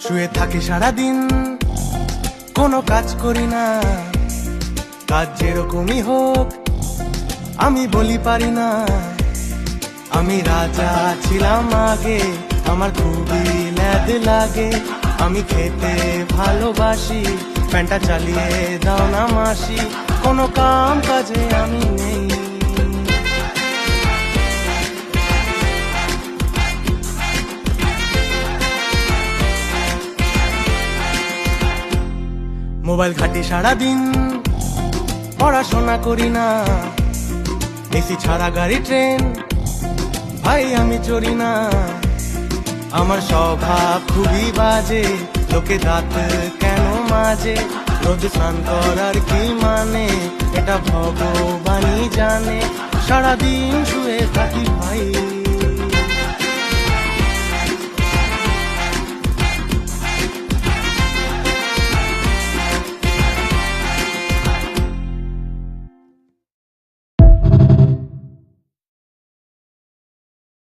শুয়ে থাকি সারাদিন, কোনো কাজ করি না। কাজ যেরকমই হোক আমি বলি পারি না। আমি রাজা ছিলাম আগে, আমার খুবই ল্যাদ লাগে। আমি খেতে ভালোবাসি, ফ্যানটা চালিয়ে দাও না মাসি। কোনো কাম কাজে আমি নেই। মোবাইল ঘাটি সারাদিন, পড়াশোনা করি না। এসি ছাড়া গাড়ি ট্রেন ভাই আমি চড়ি না। আমার স্বভাব খুবই বাজে, লোকে দাঁত কেন মাজে। রোজ স্নান করার কি মানে, এটা ভগবানই জানে। সারাদিন শুয়ে থাকি ভাই।